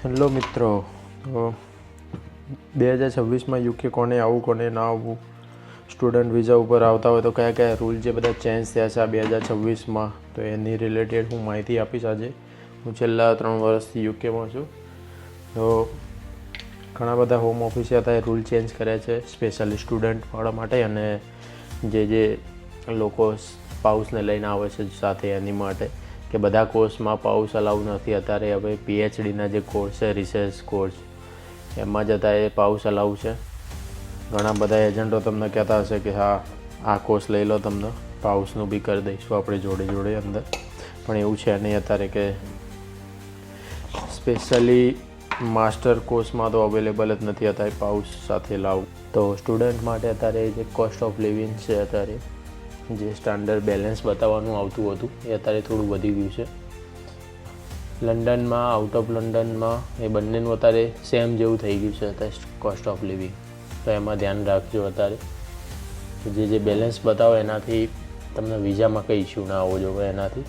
Hello મિત્રો, તો 2026માં UK કોને આવવું કોને ના આવવું, સ્ટુડન્ટ વિઝા ઉપર આવતા હોય તો કયા કયા રૂલ જે બધા ચેન્જ થયા છે આ 2026માં, તો એની રિલેટેડ હું માહિતી આપીશ આજે. હું છેલ્લા 3 વર્ષથી યુકેમાં છું. તો ઘણા બધા હોમ ઓફિસે અત્યારે રૂલ ચેન્જ કર્યા છે સ્પેશિયલી સ્ટુડન્ટવાળા માટે, અને જે લોકો સ્પાઉસને લઈને આવે છે સાથે એની માટે, કે બધા કોર્સમાં પાઉસ અલાઉ નથી અત્યારે. હવે PhDના જે કોર્સ છે, રિસર્ચ કોર્સ, એમાં જ અત્યારે પાઉસ અલાઉ છે. ઘણા બધા એજન્ટો તમને કહેતા હશે કે હા આ કોર્સ લઈ લો, તમને પાઉસનું બી કરી દઈશું આપણે જોડે જોડે અંદર, પણ એવું છે નહીં અત્યારે. કે સ્પેશિયલી માસ્ટર કોર્સમાં તો અવેલેબલ જ નથી અત્યારે પાઉસ સાથે લાવવું. તો સ્ટુડન્ટ માટે અત્યારે જે કોસ્ટ ઓફ લિવિંગ છે, અત્યારે જે સ્ટાન્ડર્ડ બેલેન્સ બતાવવાનું આવતું હતું એ અત્યારે થોડું વધી ગયું છે. લંડનમાં, આઉટ ઓફ લંડનમાં એ બંનેનું અત્યારે સેમ જેવું થઈ ગયું છે અત્યારે કોસ્ટ ઓફ લિવિંગ. તો એમાં ધ્યાન રાખજો અત્યારે. જે બેલેન્સ બતાવો એનાથી તમને વિઝામાં કંઈ ઇશ્યુ ના આવવો જોઈએ એનાથી,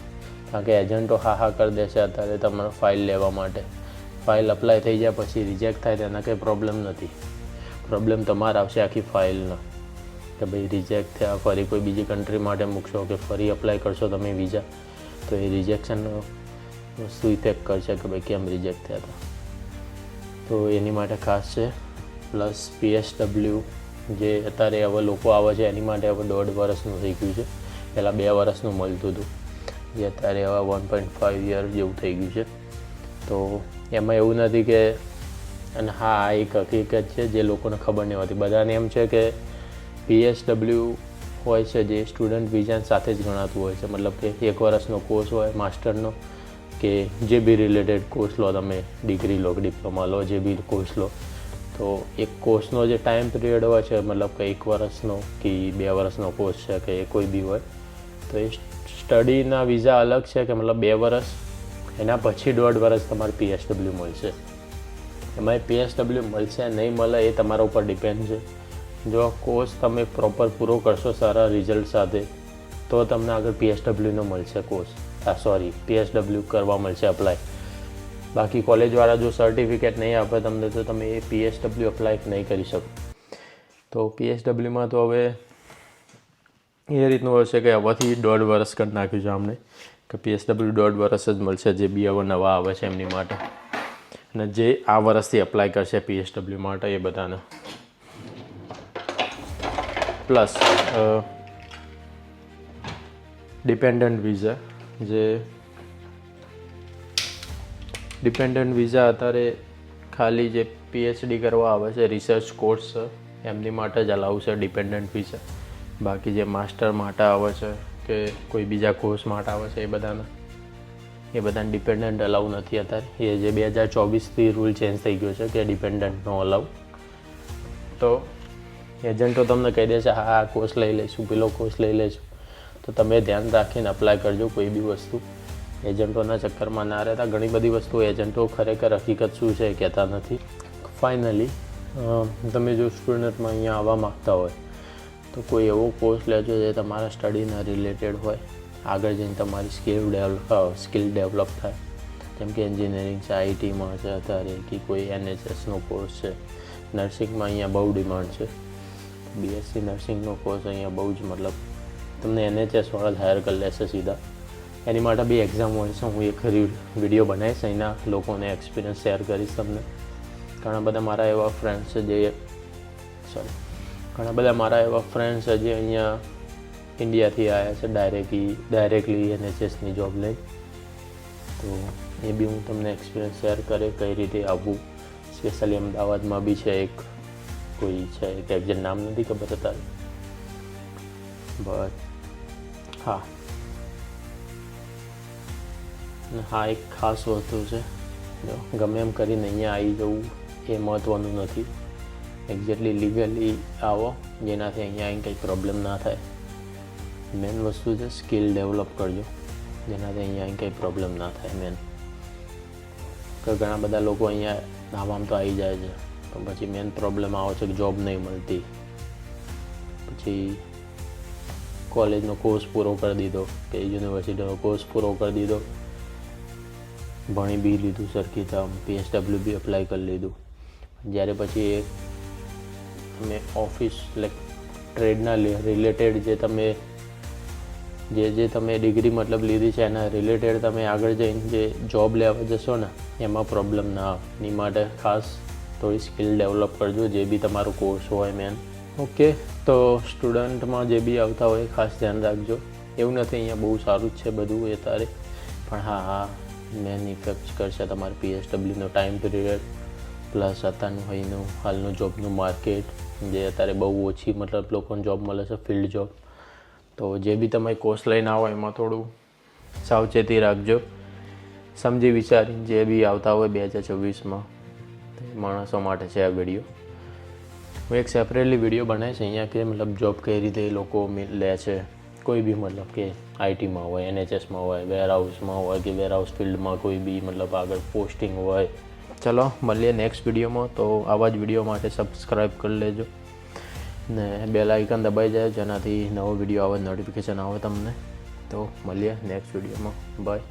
કારણ કે એજન્ટો હા કરી દેશે અત્યારે તમારો ફાઇલ લેવા માટે. ફાઇલ અપ્લાય થઈ જાય પછી રિજેક્ટ થાય તો એના કંઈ પ્રોબ્લેમ નથી. પ્રોબ્લેમ તમારે આવશે આખી ફાઇલનો, કે ભાઈ રિજેક્ટ થયા, ફરી કોઈ બીજી કન્ટ્રી માટે મૂકશો કે ફરી અપ્લાય કરશો તમે વિઝા, તો એ રિજેક્શનનો વસ્તુ ઇફેક્ટ કરશે કે ભાઈ કેમ રિજેક્ટ થયા હતા. તો એની માટે ખાસ છે. પ્લસ PSW જે અત્યારે હવે લોકો આવે છે એની માટે હવે 1.5 વર્ષનું થઈ ગયું છે. પહેલાં 2 વર્ષનું મળતું હતું, જે અત્યારે હવે 1.5 યર જેવું થઈ ગયું છે. તો એમાં એવું નથી કે, અને હા આ એક હકીકત છે જે લોકોને ખબર નહીં હોતી. બધાને એમ છે કે PSW હોય છે જે સ્ટુડન્ટ વિઝા સાથે જ ગણાતું હોય છે, મતલબ કે 1 વર્ષનો કોર્સ હોય માસ્ટરનો, કે જે બી રિલેટેડ કોર્સ લો તમે, ડિગ્રી લો, ડિપ્લોમા લો, જે બી કોર્સ લો, તો એક કોર્સનો જે ટાઈમ પિરિયડ હોય છે, મતલબ કે 1 વર્ષનો કે 2 વર્ષનો કોર્સ છે કે એ કોઈ બી હોય, તો એ સ્ટડીના વિઝા અલગ છે કે મતલબ 2 વર્ષ, એના પછી 1.5 વર્ષ તમારે PSW મળશે. એમાં PSW મળશે નહીં મળે એ તમારા ઉપર ડિપેન્ડ છે. જો કોર્સ તમે પ્રોપર પૂરો કરશો સારા રિઝલ્ટ સાથે, તો તમને આગળ PSWનો મળશે કોર્સ, PSW કરવા મળશે અપ્લાય. બાકી કોલેજવાળા જો સર્ટિફિકેટ નહીં આપે તમને તો તમે એ PSW અપ્લાય નહીં કરી શકો. તો PSWમાં તો હવે એ રીતનું હશે કે હવેથી 1.5 વર્ષ કરી નાખ્યું છે અમને, કે PSW 1.5 વર્ષ જ મળશે જે બી હવે નવા આવે છે એમની માટે, અને જે આ વર્ષથી અપ્લાય કરશે PSW માટે એ બધાને. પ્લસ ડિપેન્ડન્ટ વિઝા, જે ડિપેન્ડન્ટ વિઝા અત્યારે ખાલી જે PhD કરવા આવે છે, રિસર્ચ કોર્સ છે, એમની માટે જ અલાઉ છે ડિપેન્ડન્ટ વિઝા. બાકી જે માસ્ટર માટે આવે છે કે કોઈ બીજા કોર્સ માટે આવે છે એ બધાને ડિપેન્ડન્ટ અલાઉ નથી અત્યારે. એ જે 2024થી રૂલ ચેન્જ થઈ ગયો છે કે ડિપેન્ડન્ટનો અલાઉ. તો એજન્ટો તમને કહી દેશે હા આ કોર્સ લઈ લઈશું, પેલો કોર્સ લઈ લઈશું, તો તમે ધ્યાન રાખીને અપ્લાય કરજો કોઈ બી વસ્તુ. એજન્ટોના ચક્કરમાં ના રહેતા. ઘણી બધી વસ્તુ એજન્ટો ખરેખર હકીકત શું છે કહેતા નથી. ફાઇનલી તમે જો સ્ટુડન્ટમાં અહીંયા આવવા માગતા હોય તો કોઈ એવો કોર્સ લેજો જે તમારા સ્ટડીના રિલેટેડ હોય, આગળ જઈને તમારી સ્કિલ ડેવલપ થાય. જેમ કે એન્જિનિયરિંગ છે, ITમાં છે અત્યારે, કે કોઈ NHSનો કોર્સ છે. નર્સિંગમાં અહીંયા બહુ ડિમાન્ડ છે. BSc નર્સિંગનો કોર્સ અહીંયા બહુ જ, મતલબ તમને NHSવાળા જ હાયર કરી લેશે સીધા. એની માટે બી એક્ઝામ હોય છે. હું એક વિડીયો બનાવીશ, અહીંના લોકોને એક્સપિરિયન્સ શેર કરીશ તમને. ઘણા બધા મારા એવા ફ્રેન્ડ્સ છે જે અહીંયા ઇન્ડિયાથી આવ્યા છે ડાયરેક્ટલી NHSની જોબ લઈ. તો એ બી હું તમને એક્સપિરિયન્સ શેર કરે કઈ રીતે આવવું. સ્પેશિયલી અમદાવાદમાં બી છે એક એક્ઝેક્ટ નામ નથી ખબર અત્યારે, બટ હા એક ખાસ વસ્તુ છે, ગમે એમ કરીને અહીંયા આવી જવું એ મહત્ત્વનું નથી. એક્ઝેક્ટલી લીગલી આવો જેનાથી અહીંયા આવીને કંઈ પ્રોબ્લેમ ના થાય. મેન વસ્તુ છે સ્કિલ ડેવલપ કરજો જેનાથી અહીંયા આવીને કંઈ પ્રોબ્લેમ ના થાય. મેન કે ઘણા બધા લોકો અહીંયા આવામાં તો આવી જાય છે, પણ પછી મેન પ્રોબ્લેમ આવો છે કે જોબ નહીં મળતી. પછી કોલેજનો કોર્સ પૂરો કરી દીધો કે યુનિવર્સિટીનો કોર્સ પૂરો કરી દીધો, ભણી બી લીધું સરખી રીતે, PSW બી અપ્લાય કરી લીધું. જ્યારે પછી એ તમે ઓફિસ લાઈક ટ્રેડના રિલેટેડ જે તમે ડિગ્રી મતલબ લીધી છે એના રિલેટેડ તમે આગળ જઈને જે જોબ લેવા જશો ને એમાં પ્રોબ્લેમ ના આવે. એની માટે ખાસ થોડી સ્કિલ ડેવલપ કરજો, જે બી તમારો કોર્સ હોય મેન. ઓકે, તો સ્ટુડન્ટમાં જે બી આવતા હોય ખાસ ધ્યાન રાખજો. એવું નથી અહીંયા બહુ સારું જ છે બધું એ તારે, પણ હા મેન ઇફેક્ટ કરશે તમારે PSWનો ટાઈમ પીરિયડ પ્લસ અત્યારનું અહીંનું હાલનું જોબનું માર્કેટ, જે અત્યારે બહુ ઓછી મતલબ લોકોને જોબ મળે છે, ફિલ્ડ જોબ. તો જે બી તમે કોર્સ લઈને આવો એમાં થોડું સાવચેતી રાખજો, સમજી વિચારીને. જે બી આવતા હોય 2024માં માણસો માટે છે આ વિડીયો. હું એક સેપરેટલી વિડીયો બનાવીશ અહીંયા કે મતલબ જોબ કઈ રીતે એ લોકો લે છે, કોઈ બી મતલબ કે આઈટીમાં હોય, NHSમાં હોય, વેરહાઉસમાં હોય કે વેરહાઉસ ફિલ્ડમાં કોઈ બી મતલબ આગળ પોસ્ટિંગ હોય. ચલો મળીએ નેક્સ્ટ વિડીયોમાં. તો આવા જ વિડીયો માટે સબસ્ક્રાઈબ કરી લેજો ને બેલ આઇકન દબાઈ જાય, જેનાથી નવો વિડીયો આવે, નોટિફિકેશન આવે તમને. તો મળીએ નેક્સ્ટ વિડીયોમાં. બાય.